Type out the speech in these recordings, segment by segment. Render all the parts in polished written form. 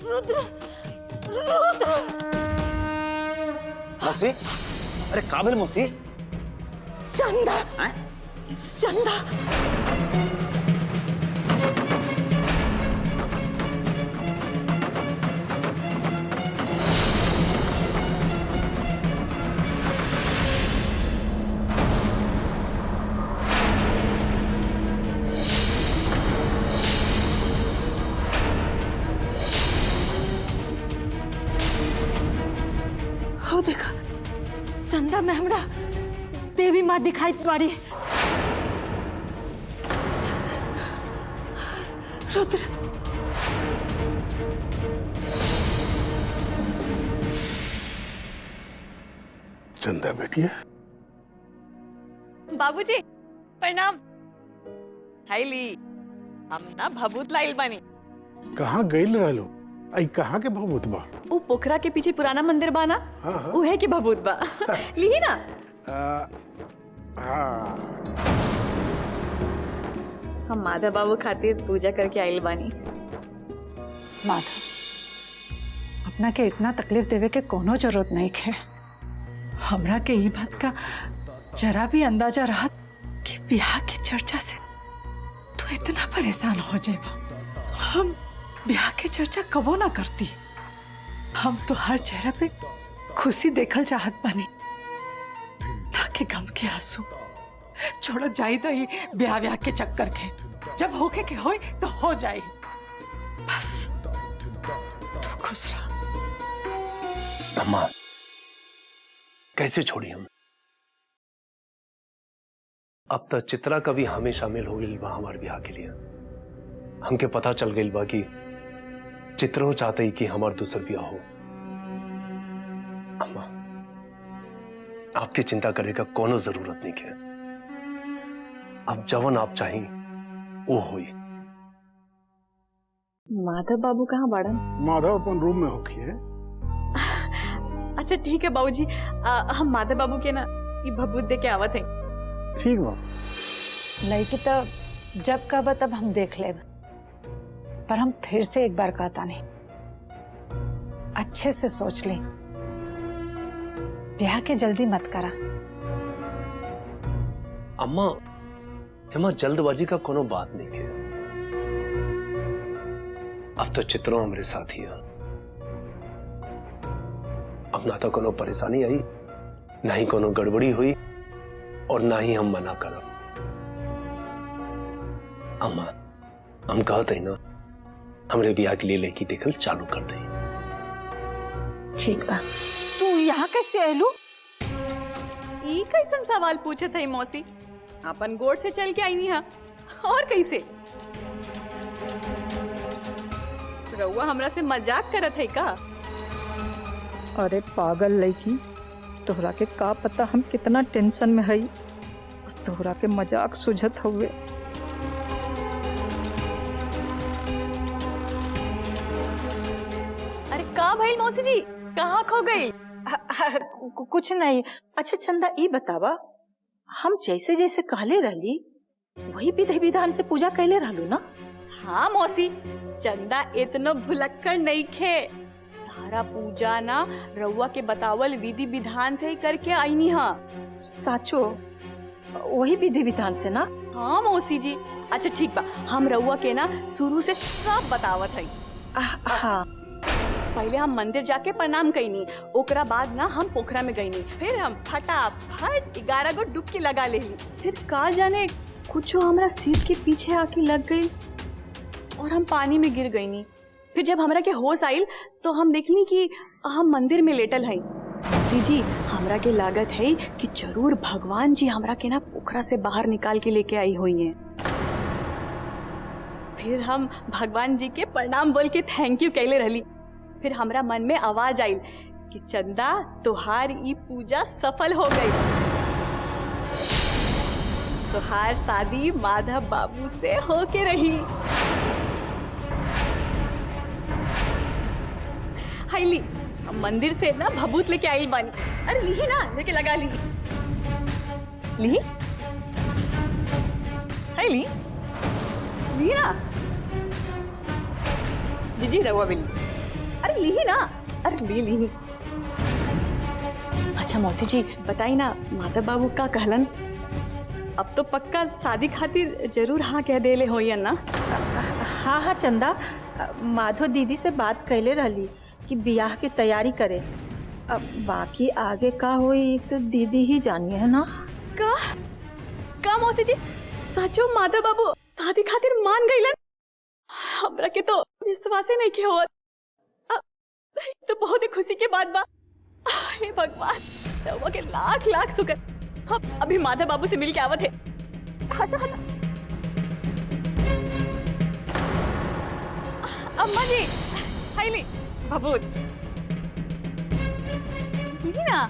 रुद्र रुद्र मौसी, अरे काबिल मौसी। चंदा चंदा हो देखा चंदा में हमरा देवी माँ दिखाई पड़ी। रुद्र चंदा बेटी है। बाबूजी प्रणाम। हाईली हम ना भभूत लाइल बानी। कहाँ गइल रहलो? आई कहाँ के भभूत बा? वो पोखरा के पीछे पुराना मंदिर बा ना, हाँ। वो है के भभूत बा। ली ना। हाँ। हम माधव बाबू खातिर पूजा करके आइल बानी। माधव अपना के इतना तकलीफ देवे के कोनो जरूरत नहीं है। हमरा के ये बात का जरा भी अंदाजा रहा कि ब्याह की चर्चा से तू इतना परेशान हो जाएगा। हम ब्याह की चर्चा कबो ना करती। हम तो हर चेहरे पे खुशी देखल चाहत बानी, ना कि गम के आंसू। छोड़ जाई तो ही ब्याह के चक्कर के, जब होके के होई तो हो जाए। बस तू खुश रह। अम्मा कैसे छोड़ी हम? अब तक चित्रा कभी हमें शामिल हो गई बा हमारे ब्याह के लिए। हमके पता चल गई बा कि चित्रो चाहते ही कि हमार दूसर ब्याह हो। अम्मा आपकी चिंता करे का कोनो जरूरत नहीं है। अब जवन आप चाहें वो होई। माधव बाबू कहाँ बाड़न? माधव अपन रूम में होखी है। अच्छा ठीक है बाबूजी, हम माधव बाबू के ना ये भभूत दे के आवत हैं। ठीक बा। लड़की तो जब कब तब हम देख ले, पर हम फिर से एक बार कहता नहीं, अच्छे से सोच ले। ब्याह के जल्दी मत करा। अम्मा एमा जल्दबाजी का कोनो बात नहीं है। अब तो चित्रों हमारे साथ ही है। अब ना तो कोनो परेशानी आई, ना ही कोनो गड़बड़ी हुई, और ना ही हम मना करब। अम्मा हम कहते हैं ना, हमरे ब्याह के लिए लेके देखल चालू कर दें। ठीक बा। तू यहाँ कैसे आयलू? ई कैसन सवाल पूछे थे मौसी? अपन गोड़ से चल के आई नहीं हा, और कैसे? रउआ हमरा से मजाक करत है का? अरे पागल लड़की, तोहरा के का पता हम कितना टेंशन में हई, तोहरा के मजाक सुझत हुए। अरे का भइल मौसी जी, कहाँ खो गई? कुछ नहीं। अच्छा चंदा ये बतावा, हम जैसे जैसे कहले रहली वही विधि विधान से पूजा कैले रहलू ना? हाँ मौसी, चंदा इतनो भुलक्कड़ नहीं खे। सारा पूजा ना रउआ के बतावल विधि विधान से ही करके आईनी हा। साचो वही विधि विधान से ना? हाँ मौसी जी। अच्छा ठीक बा, हम रउआ के ना शुरू से सब बतावत है। हाँ। पहले हम मंदिर जाके प्रणाम कईनी, ओकरा बाद ना हम पोखरा में गईनी, फिर हम फटाफट 11 गो डुबकी लगा लेली। फिर का जाने कुछ हमरा सिर के पीछे आके लग गई और हम पानी में गिर गईनी। फिर जब हमरा के होश आइल तो हम देखनी कि हम मंदिर में लेटल हई। मौसी जी हमरा के लागत है कि जरूर भगवान जी हमरा के ना पोखरा से बाहर निकाल के लेके आई हुई हैं। फिर हम भगवान जी के प्रणाम बोल के थैंक यू कहले रहली। फिर हमरा मन में आवाज आई कि चंदा तुहार ई पूजा सफल हो गई, तुहार शादी माधव बाबू से होके रही। हाईली हम मंदिर से ना भभूत लेके आई बानी। अरे ली ना, लेके लगा ली। ली हाईली ली ना। जी जी रहुआ बिल्ली। अरे ली ही ना, अरे ली। अच्छा मौसी जी बताई ना, माधव बाबू का कहलन अब तो पक्का शादी खातिर जरूर हाँ कह देले होइए ना? हाँ हाँ चंदा, माधो दीदी से बात कैले रहली कि ब्याह की तैयारी करे। अब बाकी आगे का होई तो दीदी ही जानिए है ना। का मौसी जी सचो माधव बाबू शादी खातिर मान गईलन? हमरा के तो विश्वास नहीं के होत। तो बहुत ही खुशी के बात बा। हे भगवान, रउआ के लाख लाख शुक्र। हम अभी माधव बाबू से मिल के आवत है। हटा। अम्मा जी हाईली बाबूत मिली ना।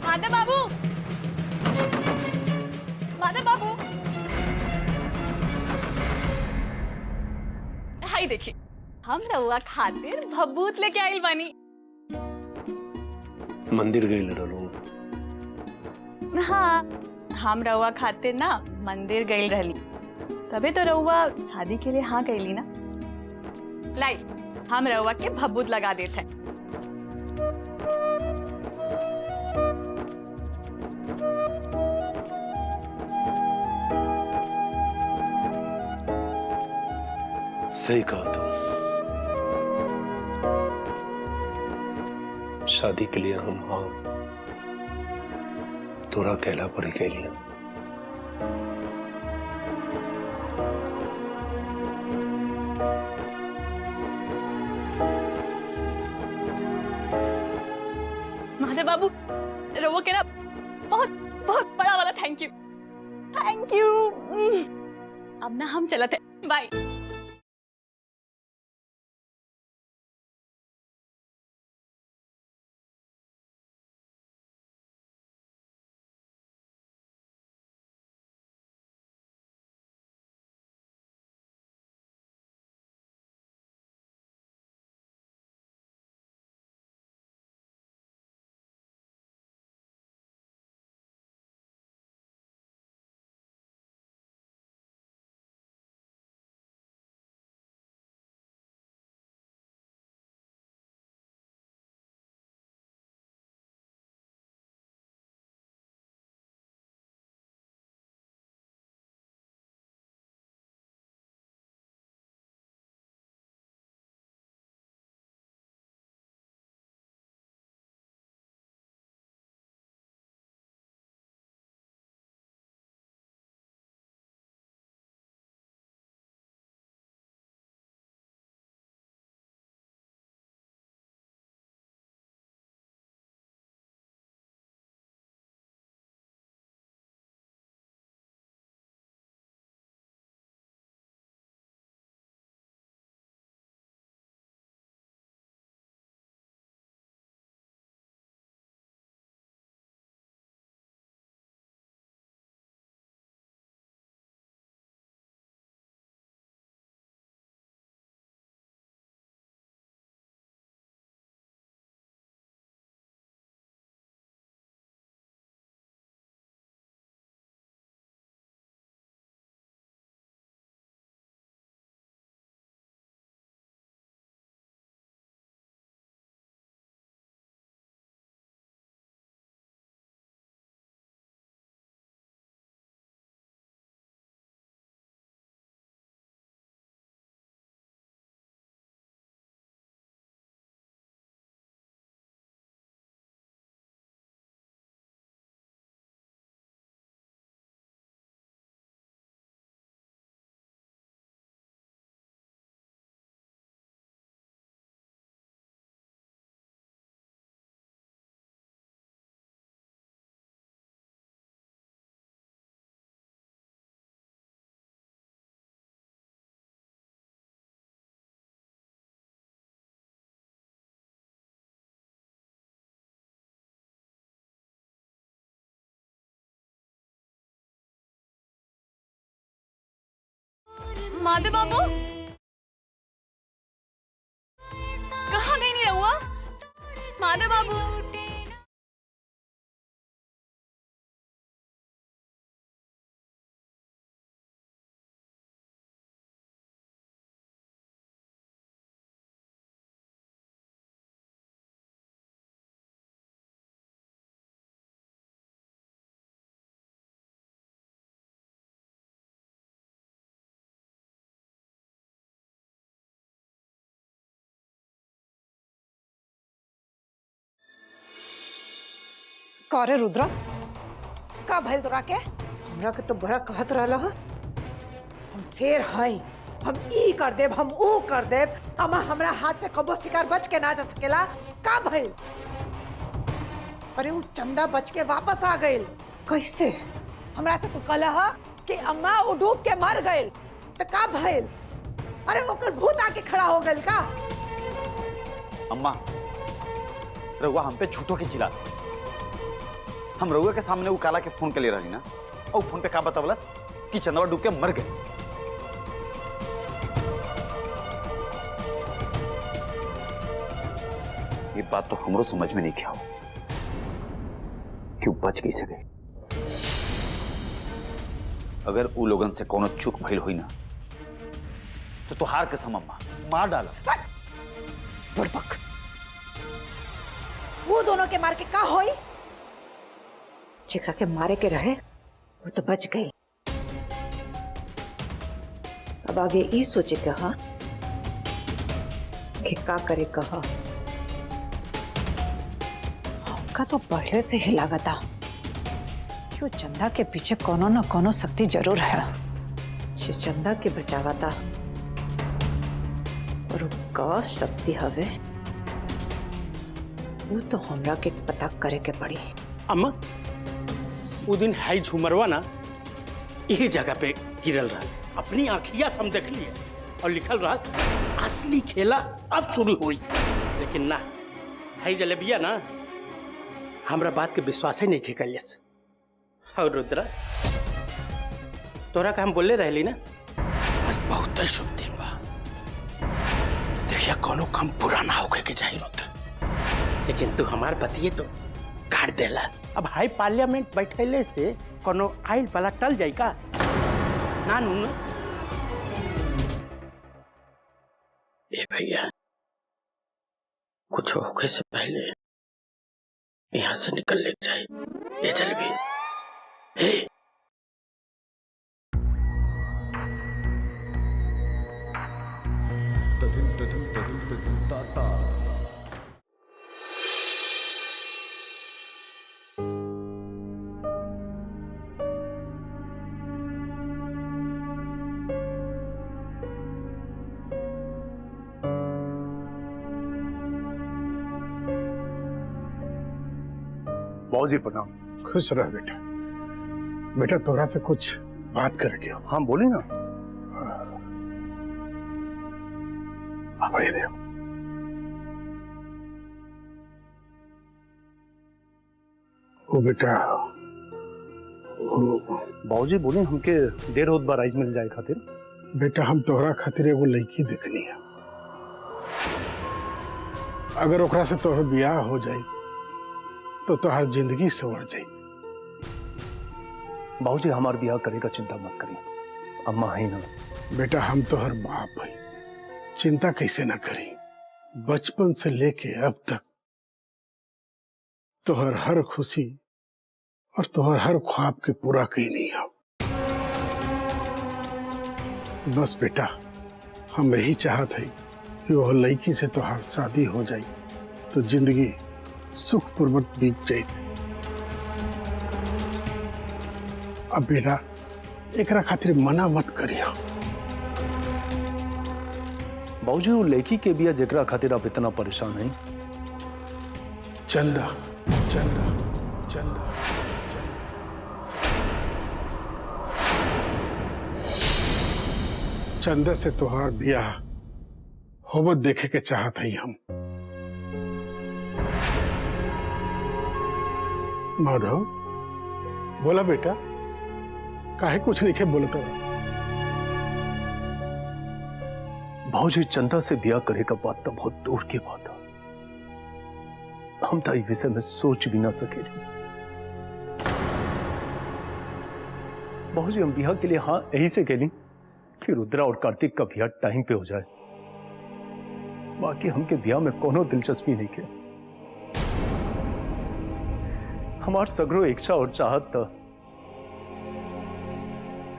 माधव बाबू हाई देखी, हम रउआ खातिर भभूत लेके आइल बानी। मंदिर गई रहलू। हाँ, हम रउआ खातिर ना मंदिर गई रहली, तबे तो रउआ शादी के लिए हाँ कहली ना। लाई हम रउआ के भभूत लगा देते हैं। सही कहा तुम, शादी के लिए हम हाँ थोड़ा कहला पड़ी के लिए। माधव बाबू रउआ के ना बहुत बहुत बड़ा वाला थैंक यू। अब ना हम चलते, बाय। माधव बाबू कहाँ गई नहीं रहुआ? माधव बाबू करे रुद्रा का भइल तोरा के? हमरा के तो बड़ा कहत रहल ह हम शेर हई, हम ई कर देब, हम ऊ कर देब, अमा हमरा हाथ से कबो शिकार बच के ना जा सकेला। का भइल? अरे वो चंदा बच के वापस आ गइल। कैसे? हमरा से तू कहला ह कि अम्मा वो डूब के मर गइल, तो का भइल? अरे ओकर भूत आके खड़ा हो गइल का? अम्मा रउआ हम पे झूठो के चिल्ला। हम रउआ के सामने वो काला के फोन के ले रही ना, और फोन पे का बतावलस कि चंदवा डूब के मर गए। ये बात तो हमरो समझ में नहीं क्या क्यों बच कैसे गए। अगर वो लोगन से कोनो चूक भइल हुई ना तो तुहार के अम्मा मार डाला। बुड़बक, वो दोनों के मार के का होई? जेकरा के मारे के रहे वो तो बच गई। अब आगे ई सोचे कहा कि का करे कहा। हमका तो पहले से ही लागता कि वो चंदा के पीछे कोनो न कोनो शक्ति जरूर है जो चंदा के बचावता। और का शक्ति हवे वो तो हमरा के पता करे के पड़ी। अम्मा वो दिन हाई झूमरवा ना यही जगह पे गिरल रहा, अपनी आंखिया से हम देख लिए और लिखल रहा असली खेला अब शुरू हुई। लेकिन ना हाई जलेबिया ना हमरा बात के विश्वास ही नहीं के कलियस। और रुद्रा तोरा का हम बोले रहली ना आज बहुत शुभ दिन बा, देखिया कोनो काम पूरा ना होके के चाहिए रुद्र। लेकिन तू हमार बतिए तो काट देला। अब हाई पार्लियामेंट बैठेले से कोनो आइल वाला टल जाई का? ना नू ना ए भैया कुछ होके से पहले यहाँ से निकल ले जाए। ये चल भी ए बाबूजी प्रणाम। खुश रह बेटा। बेटा तोरा से कुछ बात करके हो। हाँ बोली ना। अब ये दे। ओ बेटा बाबूजी बोले हमके देर होत बा राइस मिल जाए खातिर। बेटा हम तोहरा खातिर एगो लड़की देखनी है। अगर ओकरा से तोहर ब्याह हो जाए तो तोहर जिंदगी संवर जाए। बाबूजी हमार ब्याह करे का चिंता मत करिए, अम्मा है ना। बेटा हम तोहर बाप है, चिंता कैसे ना करी। बचपन से लेके अब तक तोहर हर खुशी और तोहर हर ख्वाब के पूरा कही नहीं है। बस बेटा हम यही चाहत है कि वह लड़की से तोहर शादी हो जाए तो जिंदगी सुखपूर्वक बीत जाए। अब बेटा एकरा खातिर मना मत करियो। बाबूजी वो लड़की के बिया जेकरा खातिर आप इतना परेशान हैं। चंदा चंदा चंदा चंदा से तोहार ब्याह होबत देखे के चाहत है हम। माधव बोला बेटा, काहे कुछ नहीं के बोलता? बाबूजी चंदा से ब्याह करे का बात तो बहुत दूर की बात है। हम तो इस विषय में सोच भी ना सके। बाबूजी हम ब्याह के लिए हाँ यही से कह ली कि रुद्रा और कार्तिक का ब्याह टाइम पे हो जाए। बाकी हमके ब्याह में कोनो दिलचस्पी नहीं के। हमार सगरो इच्छा और चाहत था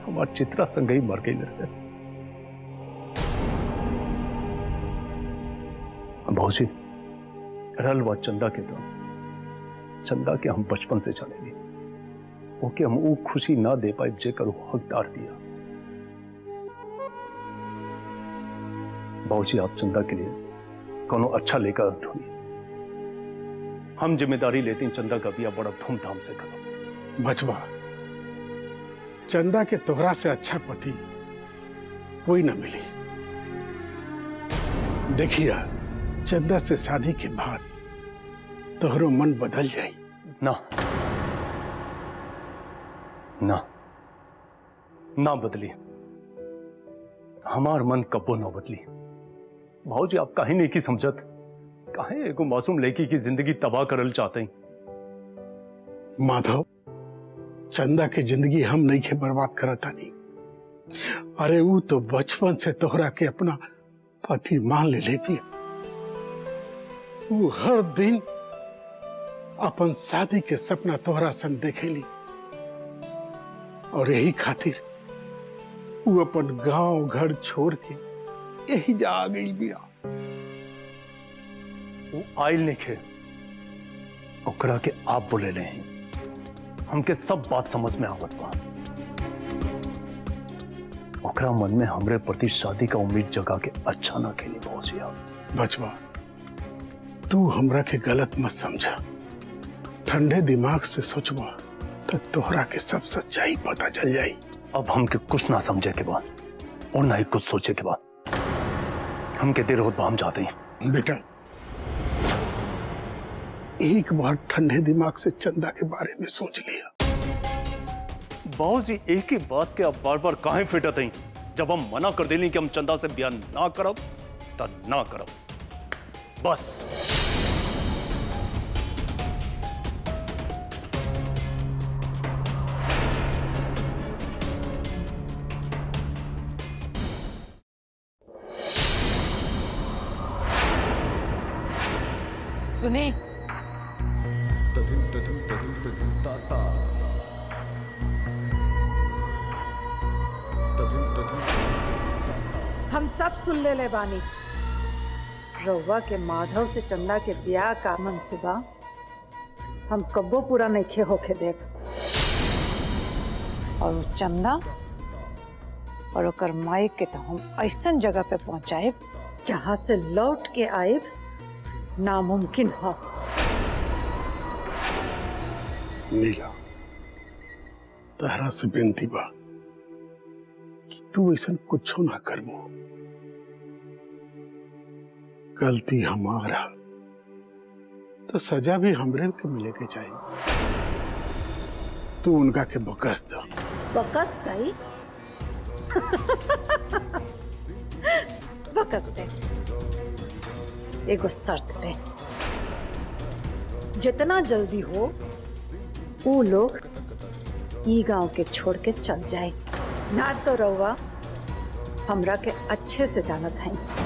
हमार चित्रा संगई मर गई रहे। बाबूजी रहल बात चंदा के तो चंदा के हम बचपन से चलेंगे, ओके हम वो खुशी ना दे पाए जेकर वो हकदार दिया। बाबूजी आप चंदा के लिए कोनो अच्छा लेकर ढूंढिए, हम जिम्मेदारी लेते हैं चंदा का बिया बड़ा धूमधाम से करो। बचवा, चंदा के तोहरा से अच्छा पति कोई न मिली। देखिए चंदा से शादी के बाद तोहरो मन बदल जाई। ना ना ना बदली, हमार मन कब्बो ना बदली। भाऊजी आप काहे नहीं की समझत, काहे एगो मासूम लड़की की जिंदगी तबाह करल चाहते हैं। माधव, चंदा की जिंदगी हम नहीं के बर्बाद करता नहीं। अरे वो तो बचपन से तोहरा के अपना पति मान ले भी। वो हर दिन अपन शादी के सपना तोहरा संग देखेली और यही खातिर वो अपन गांव घर छोड़ के यही जा आ गई बिया। वो आयल नहीं खे, ओकरा के आप बोले ले हैं, हमके सब बात समझ में आवत बा। ओकरा मन में हमरे प्रति शादी का उम्मीद जगा के अच्छा ना खेली भाऊजी आप। बचवा, तू हमरा के गलत मत समझा। ठंडे दिमाग से सोचबा तो तोहरा के सब सच्चाई पता चल जाई। अब हमके कुछ ना समझे के बाद और ना ही कुछ सोचे के बाद हमके देर होत बा, हम जाते हैं। बेटा, एक बार ठंडे दिमाग से चंदा के बारे में सोच लिया। बाबूजी एक ही बात के अब बार बार काहे फिटत हैं? जब हम मना कर देली कि हम चंदा से ब्याह ना करब तब ना करब, बस। सुनी, हम सब सुन ले बानी। रउआ के माधव से चंदा के ब्याह का मंसूबा हम कब्बो पूरा नहीं खे होके देव। और वो चंदा और ओकर माई के तो हम ऐसन जगह पे पहुंचाए जहां से लौट के आए नामुमकिन हो। नीला, तहरा से बेनती बा कि तू ऐसा कुछ ना करबो। गलती हमारा तो सजा भी हमरे के मिले के चाहिए। तू उनका के बकस दो। बकस दई बकस दे, एगो शर्त पे। जितना जल्दी हो वो लोग ई गांव के छोड़ के चल जाए, ना तो रउआ हमरा के अच्छे से जानत हैं।